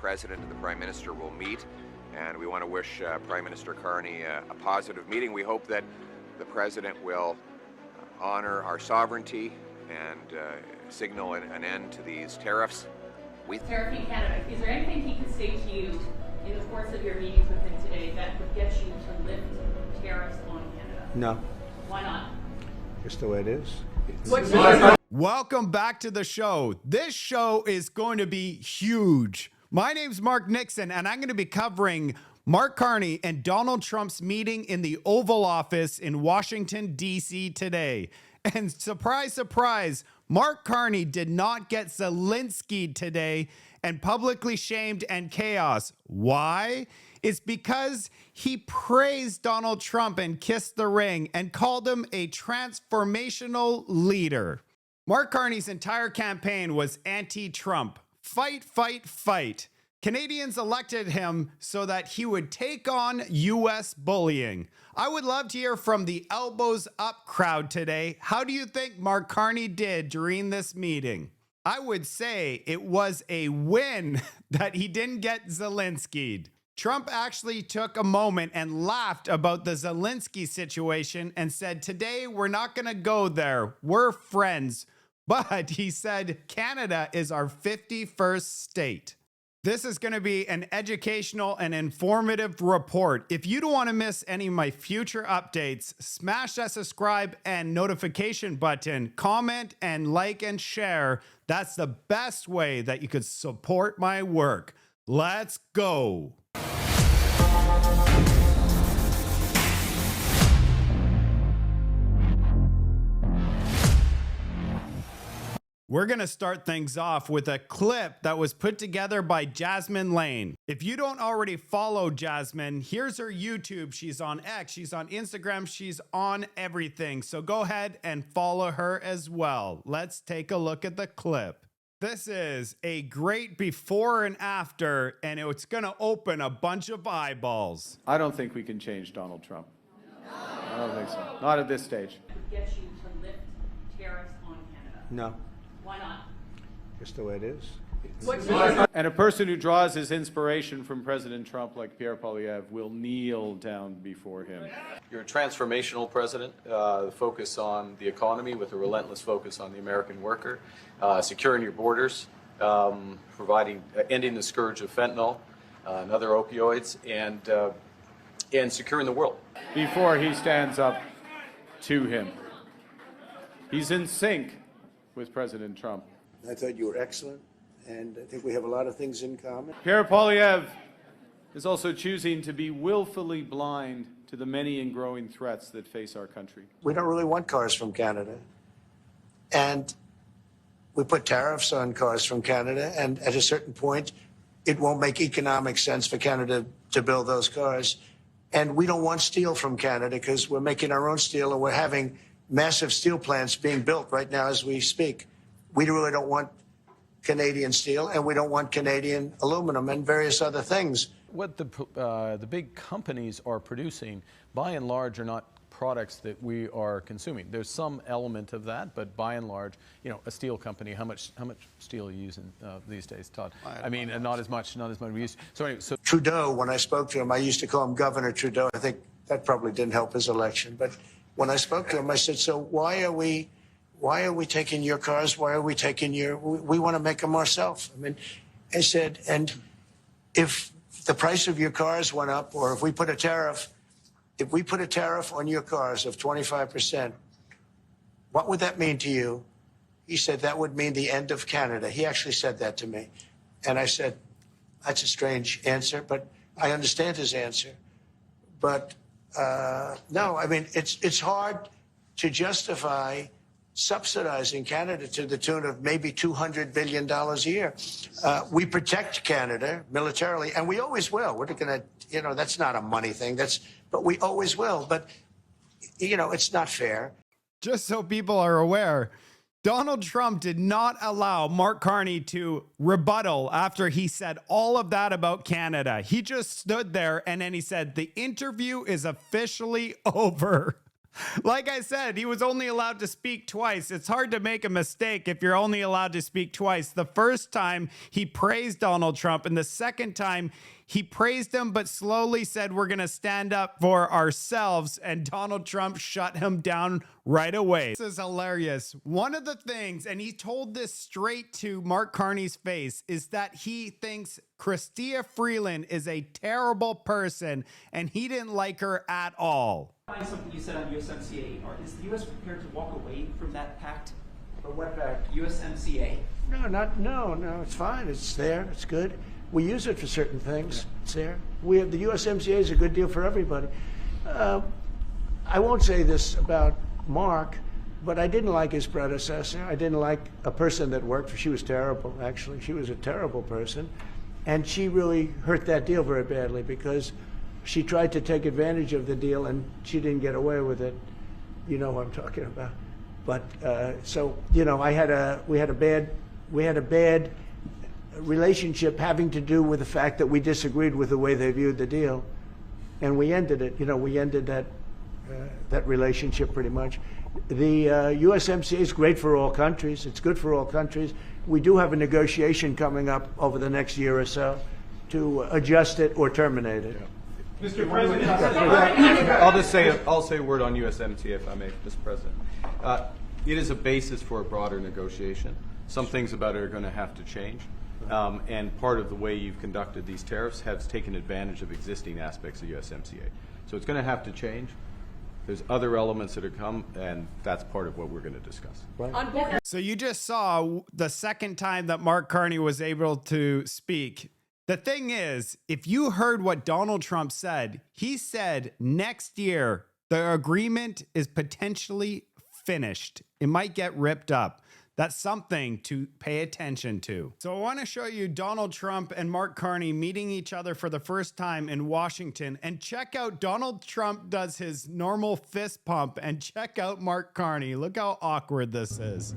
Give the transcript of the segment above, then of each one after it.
President and the Prime Minister will meet, and we want to wish Prime Minister Carney a positive meeting. We hope that the President will honor our sovereignty and signal an end to these tariffs. Tariffing Canada, is there anything he could say to you in the course of your meetings with him today that would get you to lift tariffs on Canada? No. Why not? Just the way it is. Welcome back to the show. This show is going to be huge. My name's Mark Nixon, and I'm going to be covering Mark Carney and Donald Trump's meeting in the Oval Office in Washington, D.C. today. And surprise, surprise, Mark Carney did not get Zelensky today and publicly shamed and chaos. Why? It's because he praised Donald Trump and kissed the ring and called him a transformational leader. Mark Carney's entire campaign was anti-Trump. Fight, fight, fight. Canadians elected him so that he would take on U.S. bullying. I would love to hear from the elbows up crowd today. How do you think Mark Carney did during this meeting? I would say it was a win that he didn't get Zelensky'd. Trump actually took a moment and laughed about the Zelensky situation and said, today we're not going to go there. We're friends. But he said Canada is our 51st state. This is going to be an educational and informative report. If you don't want to miss any of my future updates, smash that subscribe and notification button, comment and like and share. That's the best way that you could support my work. Let's go. We're going to start things off with a clip that was put together by Jasmine Lane. If you don't already follow Jasmine, here's her YouTube. She's on X, she's on Instagram, she's on everything. So go ahead and follow her as well. Let's take a look at the clip. This is a great before and after, and it's going to open a bunch of eyeballs. I don't think we can change Donald Trump. I don't think so. Not at this stage. Would get you to lift tariffs on Canada? No. Why not? Just the way it is. And a person who draws his inspiration from President Trump, like Pierre Poilievre, will kneel down before him. You're a transformational president, the focus on the economy with a relentless focus on the American worker, securing your borders, ending the scourge of fentanyl and other opioids, and securing the world. Before he stands up to him, he's in sync with President Trump. I thought you were excellent, and I think we have a lot of things in common. Pierre Poilievre is also choosing to be willfully blind to the many and growing threats that face our country. We don't really want cars from Canada, and we put tariffs on cars from Canada, and at a certain point, it won't make economic sense for Canada to build those cars. And we don't want steel from Canada because we're making our own steel, and we're having massive steel plants being built right now as we speak. We really don't want Canadian steel, and we don't want Canadian aluminum and various other things. What the big companies are producing, by and large, are not products that we are consuming. There's some element of that, but by and large, you know, a steel company, how much steel are you using these days, Todd? I mean, not as much we used to. So anyway, Trudeau, when I spoke to him, I used to call him Governor Trudeau. I think that probably didn't help his election, but when I spoke to him, I said, so why are we taking your cars? Why are we taking we want to make them ourselves. I mean, I said, and if the price of your cars went up, or if we put a tariff on your cars of 25%, what would that mean to you? He said, that would mean the end of Canada. He actually said that to me. And I said, that's a strange answer, but I understand his answer. But no, I mean, it's hard to justify subsidizing Canada to the tune of maybe $200 billion a year. We protect Canada militarily, and we always will. We're going to, that's not a money thing. But we always will. But, it's not fair. Just so people are aware, Donald Trump did not allow Mark Carney to rebuttal after he said all of that about Canada. He just stood there and then he said, the interview is officially over. Like I said, he was only allowed to speak twice. It's hard to make a mistake if you're only allowed to speak twice. The first time he praised Donald Trump, and the second time he praised him, but slowly said, we're going to stand up for ourselves. And Donald Trump shut him down right away. This is hilarious. One of the things, and he told this straight to Mark Carney's face, is that he thinks Chrystia Freeland is a terrible person and he didn't like her at all. Find something you said on USMCA. Is the U.S. prepared to walk away from that pact? But what pact? USMCA. No, it's fine. It's there. It's good. We use it for certain things. It's there. The USMCA is a good deal for everybody. I won't say this about Mark, but I didn't like his predecessor. I didn't like a person that worked for. She was terrible, actually. She was a terrible person. And she really hurt that deal very badly because she tried to take advantage of the deal and she didn't get away with it. You know what I'm talking about. But so, you know, we had a bad relationship having to do with the fact that we disagreed with the way they viewed the deal, and we ended it. You know, we ended that relationship pretty much. The USMCA is great for all countries. It's good for all countries. We do have a negotiation coming up over the next year or so to adjust it or terminate it. Yeah. Mr. President, I'll say a word on USMCA if I may, Mr. President. It is a basis for a broader negotiation. Some things about it are going to have to change. And part of the way you've conducted these tariffs has taken advantage of existing aspects of USMCA. So it's going to have to change. There's other elements that are come, and that's part of what we're going to discuss. Right. So you just saw the second time that Mark Carney was able to speak. The thing is, if you heard what Donald Trump said, he said next year the agreement is potentially finished. It might get ripped up. That's something to pay attention to. So I want to show you Donald Trump and Mark Carney meeting each other for the first time in Washington. And check out Donald Trump does his normal fist pump, and check out Mark Carney. Look how awkward this is.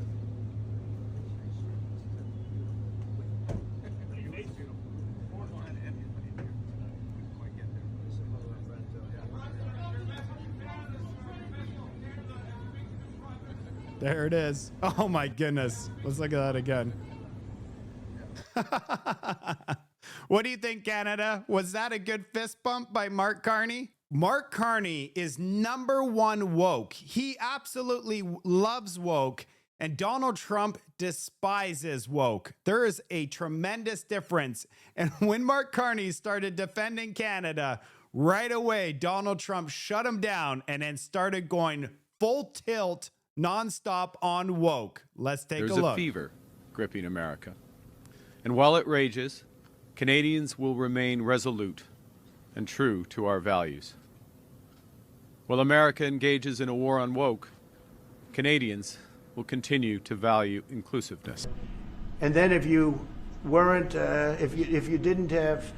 There it is. Oh my goodness. Let's look at that again. What do you think, Canada? Was that a good fist bump by Mark Carney? Mark Carney is #1 woke. He absolutely loves woke, and Donald Trump despises woke. There is a tremendous difference. And when Mark Carney started defending Canada, right away, Donald Trump shut him down and then started going full tilt nonstop on woke. Let's take a look. There's a fever gripping America. And while it rages, Canadians will remain resolute and true to our values. While America engages in a war on woke, Canadians will continue to value inclusiveness. And then if you weren't, if you didn't have,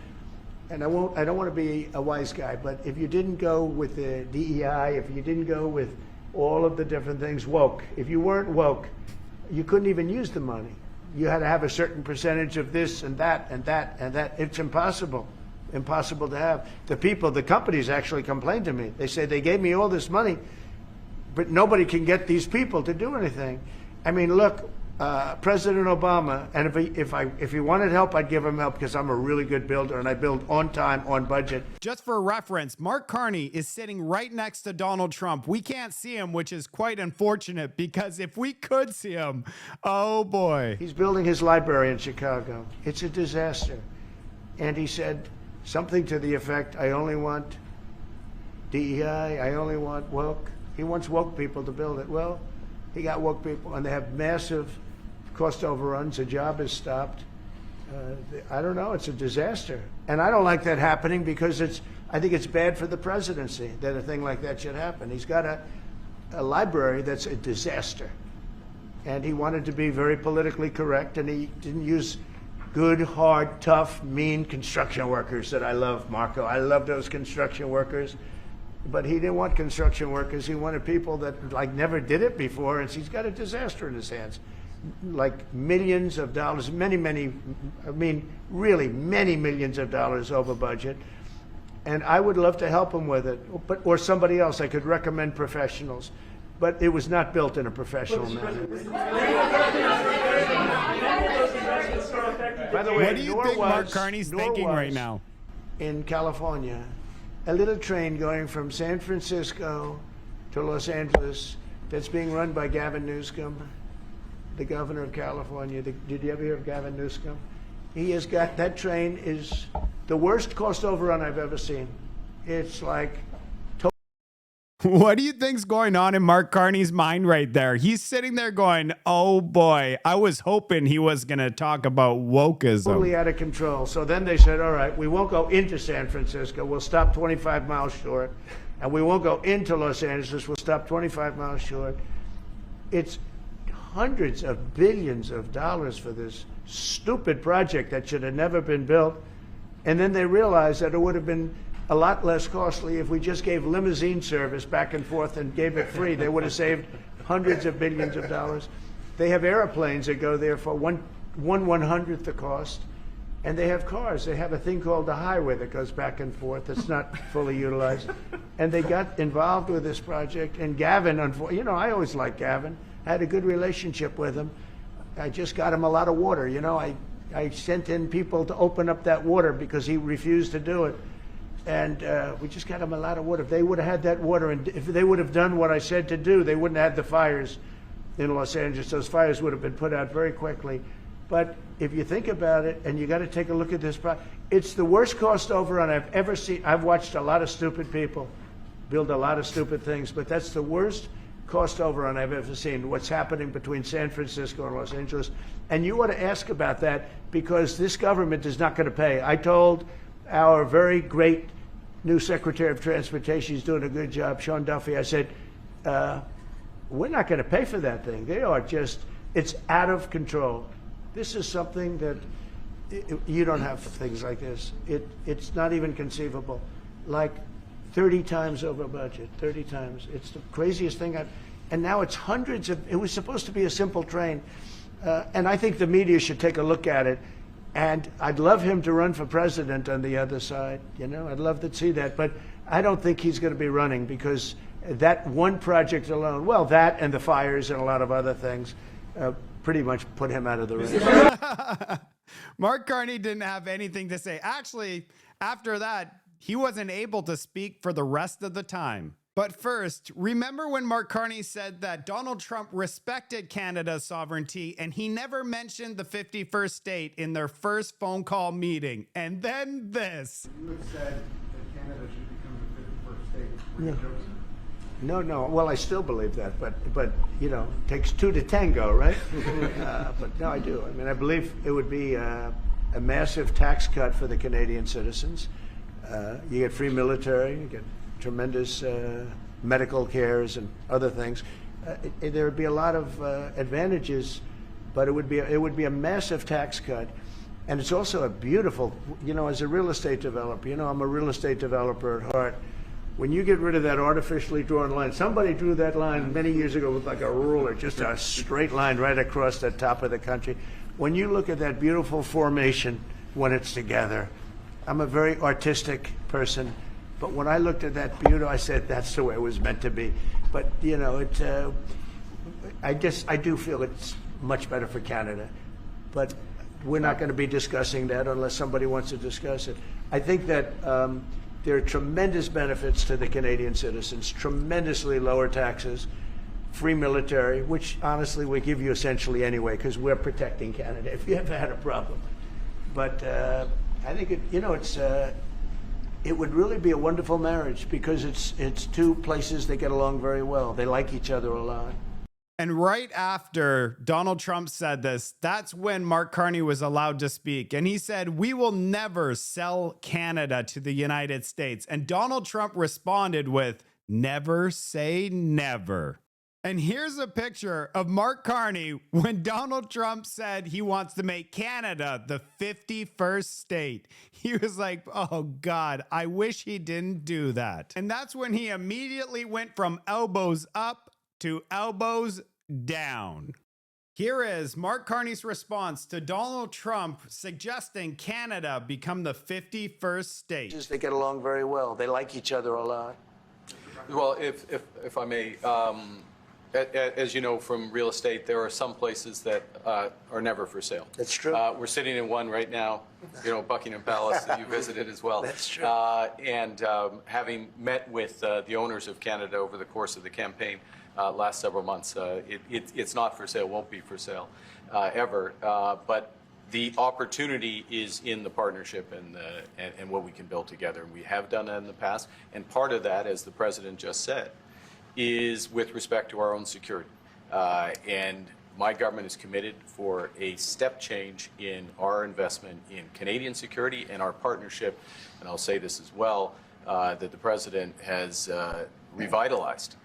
and I don't want to be a wise guy, but if you didn't go with the DEI, if you didn't go with all of the different things woke, if you weren't woke, you couldn't even use the money. You had to have a certain percentage of this and that and that and that. It's impossible to have. The companies actually complained to me. They say they gave me all this money, but nobody can get these people to do anything. I mean, look, President Obama, and if he wanted help, I'd give him help because I'm a really good builder and I build on time, on budget. Just for reference, Mark Carney is sitting right next to Donald Trump. We can't see him, which is quite unfortunate because if we could see him, oh boy. He's building his library in Chicago. It's a disaster. And he said something to the effect, I only want DEI, I only want woke. He wants woke people to build it. Well, he got woke people, and they have massive cost overruns. The job is stopped. I don't know. It's a disaster. And I don't like that happening because I think it's bad for the presidency that a thing like that should happen. He's got a library that's a disaster. And he wanted to be very politically correct, and he didn't use good, hard, tough, mean construction workers that I love, Marco. I love those construction workers. But he didn't want construction workers. He wanted people that like never did it before, and he's got a disaster in his hands. Like millions of dollars, really many millions of dollars over budget. and I would love to help him with it, or somebody else. I could recommend professionals, but it was not built in a professional manner. By the way, What do you think Mark Carney's thinking right now? In California, a little train going from San Francisco to Los Angeles that's being run by Gavin Newsom, the governor of California. Did you ever hear of Gavin Newsom? He has got, that train is the worst cost overrun I've ever seen. It's like, What do you think's going on in Mark Carney's mind right there? He's sitting there going, oh boy, I was hoping he was going to talk about wokeism. totally out of control. So then they said, all right, we won't go into San Francisco. We'll stop 25 miles short. And we won't go into Los Angeles. We'll stop 25 miles short. It's hundreds of billions of dollars for this stupid project that should have never been built. And then they realized that it would have been a lot less costly if we just gave limousine service back and forth and gave it free. They would have saved hundreds of billions of dollars. They have airplanes that go there for one 1/100th the cost. And they have cars. They have a thing called the highway that goes back and forth. It's not fully utilized. And they got involved with this project. And Gavin, you know, I always liked Gavin. I had a good relationship with him. I just got him a lot of water. You know, I sent in people to open up that water because he refused to do it. And we just got him a lot of water. If they would have had that water, and if they would have done what I said to do, they wouldn't have had the fires in Los Angeles. Those fires would have been put out very quickly. But if you think about it, and you got to take a look at this, it's the worst cost overrun I've ever seen. I've watched a lot of stupid people build a lot of stupid things, but that's the worst cost overrun I've ever seen, what's happening between San Francisco and Los Angeles. And you ought to ask about that, because this government is not going to pay. I told our very great new Secretary of Transportation, he's doing a good job, Sean Duffy, I said, we're not going to pay for that thing. They are just, it's out of control. This is something that you don't have things like this. It's not even conceivable. Like 30 times over budget, 30 times. It's the craziest thing and now it's hundreds of, it was supposed to be a simple train. And I think the media should take a look at it. And I'd love him to run for president on the other side. You know, I'd love to see that. But I don't think he's going to be running, because that one project alone, well, that and the fires and a lot of other things, pretty much put him out of the race. Mark Carney didn't have anything to say. Actually, after that, he wasn't able to speak for the rest of the time. But first, remember when Mark Carney said that Donald Trump respected Canada's sovereignty, and he never mentioned the 51st state in their first phone call meeting? And then this. You had said that Canada should become the 51st state. Were you joking? No. Well, I still believe that, but you know, it takes two to tango, right? But no, I do. I mean, I believe it would be a massive tax cut for the Canadian citizens. You get free military, you get tremendous medical cares and other things. There would be a lot of advantages, but it would be a massive tax cut. And it's also a beautiful, you know, as a real estate developer, you know, I'm a real estate developer at heart. When you get rid of that artificially drawn line, somebody drew that line many years ago with like a ruler, just a straight line right across the top of the country. When you look at that beautiful formation when it's together, I'm a very artistic person, but when I looked at that beauty, I said, that's the way it was meant to be. But, you know, I do feel it's much better for Canada. But we're not going to be discussing that unless somebody wants to discuss it. I think that there are tremendous benefits to the Canadian citizens, tremendously lower taxes, free military, which honestly we give you essentially anyway, because we're protecting Canada if you ever had a problem. But I think it would really be a wonderful marriage, because it's two places that get along very well. They like each other a lot. And right after Donald Trump said this, that's when Mark Carney was allowed to speak. And he said, we will never sell Canada to the United States. And Donald Trump responded with, never say never. And here's a picture of Mark Carney when Donald Trump said he wants to make Canada the 51st state. He was like, oh God, I wish he didn't do that. And that's when he immediately went from elbows up to elbows down. Here is Mark Carney's response to Donald Trump suggesting Canada become the 51st state. They get along very well. They like each other a lot. Well, if I may, as you know from real estate, there are some places that are never for sale. That's true. We're sitting in one right now, Buckingham Palace that you visited as well. That's true. And having met with the owners of Canada over the course of the campaign last several months, it's not for sale, won't be for sale ever. But the opportunity is in the partnership and what we can build together. And we have done that in the past. And part of that, as the President just said, is with respect to our own security. And my government is committed for a step change in our investment in Canadian security and our partnership, and I'll say this as well, that the President has revitalized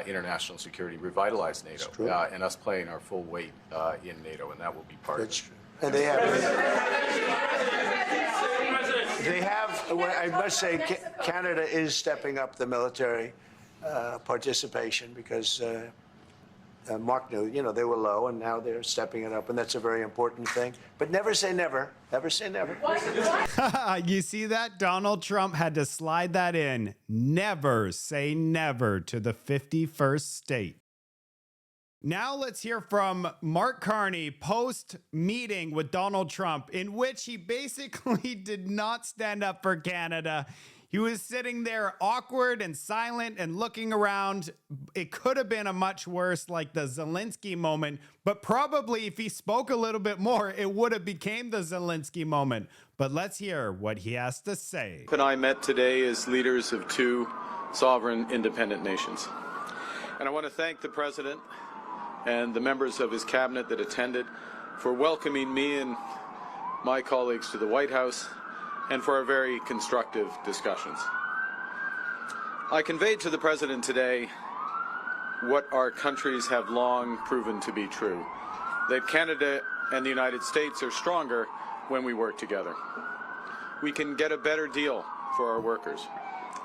international security, revitalized NATO, and us playing our full weight in NATO, and that will be part of it. And they have, I must say, Canada is stepping up the military participation because Mark knew, they were low, and now they're stepping it up, and that's a very important thing. But never say never. Never say never. You see that? Donald Trump had to slide that in. Never say never to the 51st state. Now let's hear from Mark Carney post-meeting with Donald Trump, in which he basically did not stand up for Canada. He was sitting there awkward and silent and looking around. It could have been a much worse, like the Zelensky moment, but probably if he spoke a little bit more, it would have became the Zelensky moment. But let's hear what he has to say. And I met today as leaders of two sovereign independent nations. And I want to thank the President and the members of his cabinet that attended for welcoming me and my colleagues to the White House and for our very constructive discussions. I conveyed to the President today what our countries have long proven to be true, that Canada and the United States are stronger when we work together. We can get a better deal for our workers.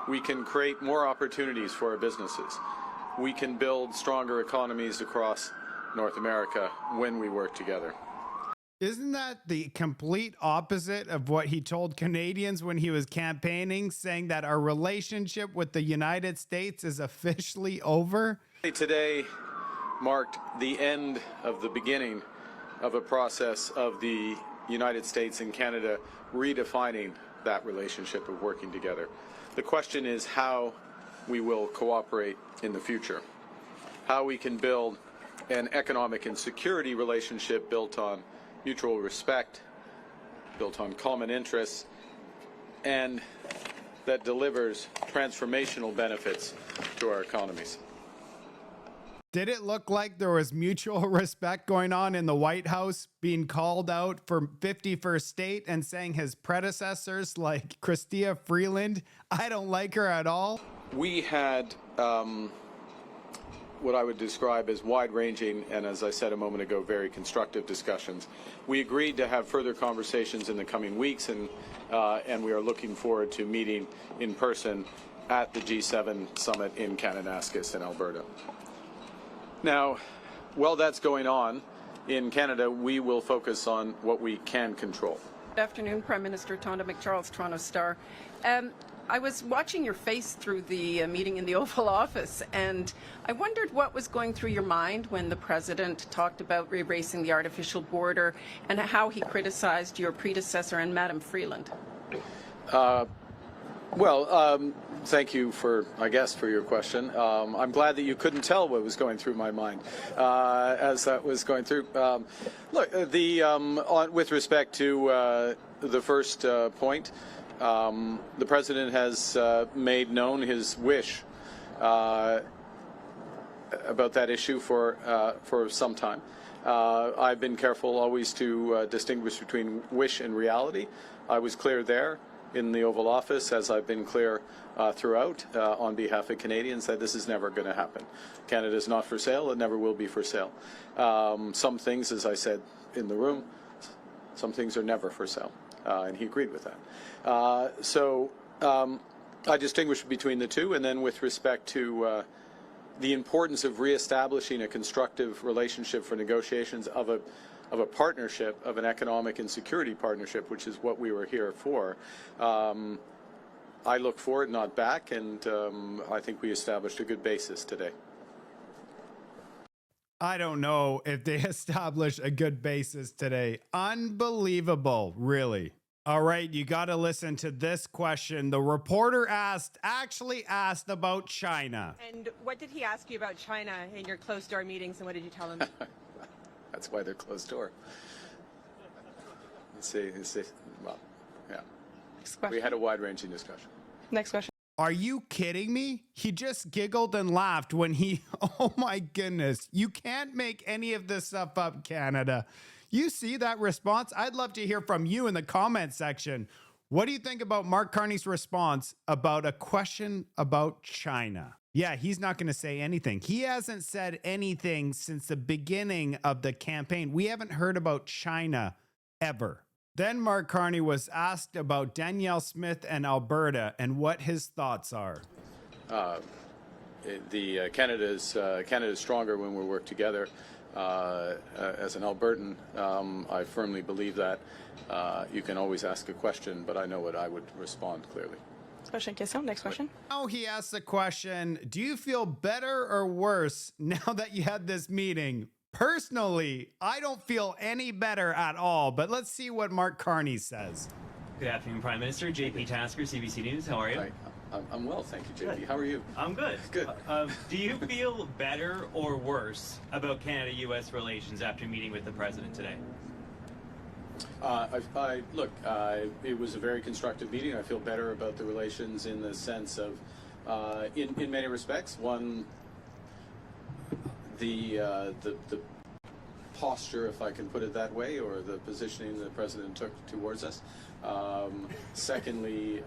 We can create more opportunities for our businesses. We can build stronger economies across North America when we work together. Isn't that the complete opposite of what he told Canadians when he was campaigning, saying that our relationship with the United States is officially over? Today marked the end of the beginning of a process of the United States and Canada redefining that relationship of working together. The question is how we will cooperate in the future, how we can build an economic and security relationship built on mutual respect, built on common interests, and that delivers transformational benefits to our economies. Did it look like there was mutual respect going on in the White House, being called out for 51st state and saying his predecessors like Chrystia Freeland, I don't like her at all? We had what I would describe as wide-ranging and, as I said a moment ago, very constructive discussions. We agreed to have further conversations in the coming weeks, and we are looking forward to meeting in person at the G7 summit in Kananaskis in Alberta. Now, while that's going on, in Canada, we will focus on what we can control. Good afternoon, Prime Minister Tonda McCharles, Toronto Star. I was watching your face through the meeting in the Oval Office, and I wondered what was going through your mind when the President talked about erasing the artificial border and how he criticized your predecessor and Madam Freeland. Thank you for your question. I'm glad that you couldn't tell what was going through my mind as that was going through. With respect to the first point, the President has made known his wish about that issue for some time. I've been careful always to distinguish between wish and reality. I was clear there in the Oval Office, as I've been clear throughout on behalf of Canadians, that this is never going to happen. Canada is not for sale. It never will be for sale. Some things, as I said in the room, some things are never for sale. And he agreed with that. I distinguish between the two, and then with respect to the importance of reestablishing a constructive relationship for negotiations of a partnership, of an economic and security partnership, which is what we were here for. I look forward, not back, and I think we established a good basis today. I don't know if they established a good basis today. Unbelievable, really. All right, you got to listen to this question. The reporter actually asked about China. And what did he ask you about China in your closed-door meetings, and what did you tell him? That's why they're closed door. Well, yeah. Next question. We had a wide-ranging discussion. Next question. Are you kidding me? He just giggled and laughed when he, oh my goodness. You can't make any of this stuff up, Canada. You see that response? I'd love to hear from you in the comment section. What do you think about Mark Carney's response about a question about China? Yeah, he's not going to say anything. He hasn't said anything since the beginning of the campaign. We haven't heard about China ever. Then Mark Carney was asked about Danielle Smith and Alberta and what his thoughts are. Canada's stronger when we work together. As an Albertan, I firmly believe that. You can always ask a question, but I know what I would respond clearly. Next question. Now he asks the question, do you feel better or worse now that you had this meeting? Personally, I don't feel any better at all, but let's see what Mark Carney says. Good afternoon, Prime Minister. JP Tasker, CBC News. How are you? Hi. I'm well, thank you, JP. How are you? I'm good. Good. Do you feel better or worse about Canada-U.S. relations after meeting with the President today? It was a very constructive meeting. I feel better about the relations in the sense of, in many respects, one, the posture, if I can put it that way, or the positioning the President took towards us. Secondly,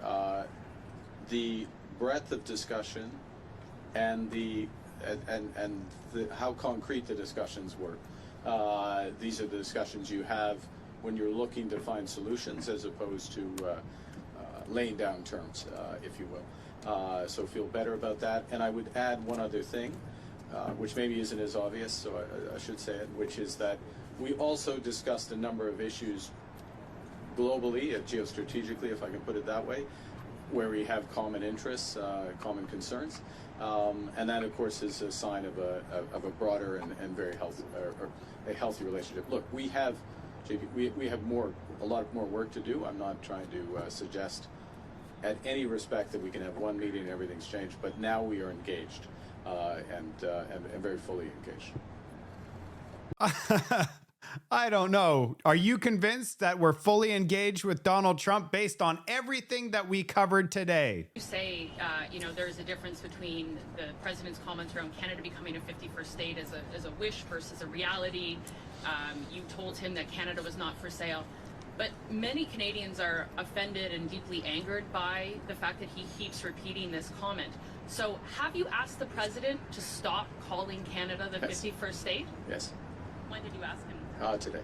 the breadth of discussion and how concrete the discussions were. These are the discussions you have when you're looking to find solutions, as opposed to laying down terms, if you will. So feel better about that. And I would add one other thing, which maybe isn't as obvious, so I should say it, which is that we also discussed a number of issues globally, geostrategically, if I can put it that way, where we have common interests, common concerns, and that, of course, is a sign of a broader and very healthy, or a healthy relationship. Look, we have, JP, we have a lot more work to do. I'm not trying to suggest, at any respect, that we can have one meeting and everything's changed, but now we are engaged, and very fully engaged. I don't know. Are you convinced that we're fully engaged with Donald Trump based on everything that we covered today? You say, there's a difference between the president's comments around Canada becoming a 51st state as a wish versus a reality. You told him that Canada was not for sale. But many Canadians are offended and deeply angered by the fact that he keeps repeating this comment. So have you asked the president to stop calling Canada the 51st state? Yes. When did you ask him? Today.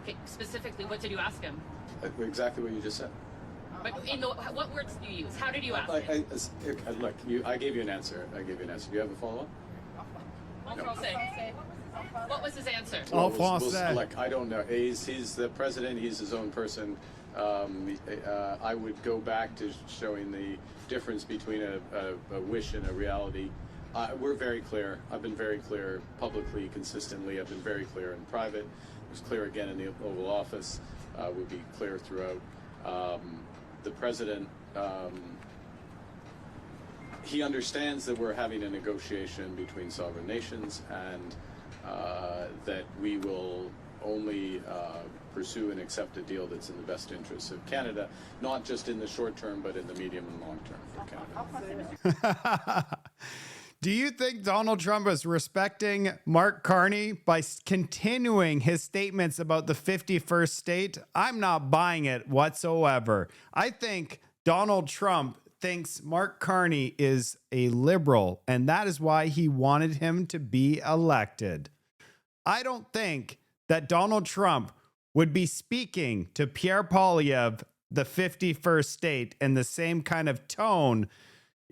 Okay, specifically, what did you ask him? Exactly what you just said. But what words do you use? How did you ask him? Look, I gave you an answer. Do you have a follow-up? En français. What was his answer? En français. Look, I don't know. He's the president. He's his own person. I would go back to showing the difference between a wish and a reality. We're very clear. I've been very clear publicly, consistently. I've been very clear in private. It was clear again in the Oval Office. We'll be clear throughout. The president, he understands that we're having a negotiation between sovereign nations, and that we will only pursue and accept a deal that's in the best interests of Canada, not just in the short term, but in the medium and long term for Canada. Do you think Donald Trump is respecting Mark Carney by continuing his statements about the 51st state? I'm not buying it whatsoever. I think Donald Trump thinks Mark Carney is a liberal, and that is why he wanted him to be elected. I don't think that Donald Trump would be speaking to Pierre Poilievre, the 51st state, in the same kind of tone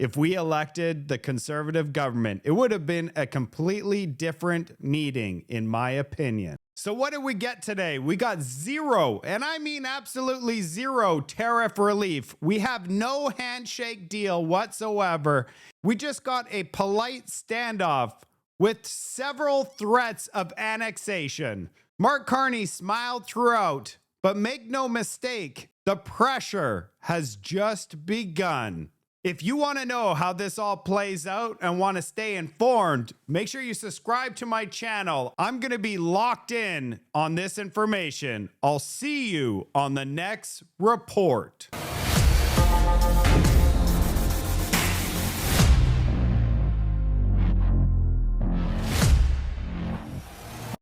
if we elected the conservative government. It would have been a completely different meeting, in my opinion. So what did we get today? We got zero, and I mean absolutely zero tariff relief. We have no handshake deal whatsoever. We just got a polite standoff with several threats of annexation. Mark Carney smiled throughout, but make no mistake, the pressure has just begun. If you want to know how this all plays out and want to stay informed, make sure you subscribe to my channel. I'm going to be locked in on this information. I'll see you on the next report.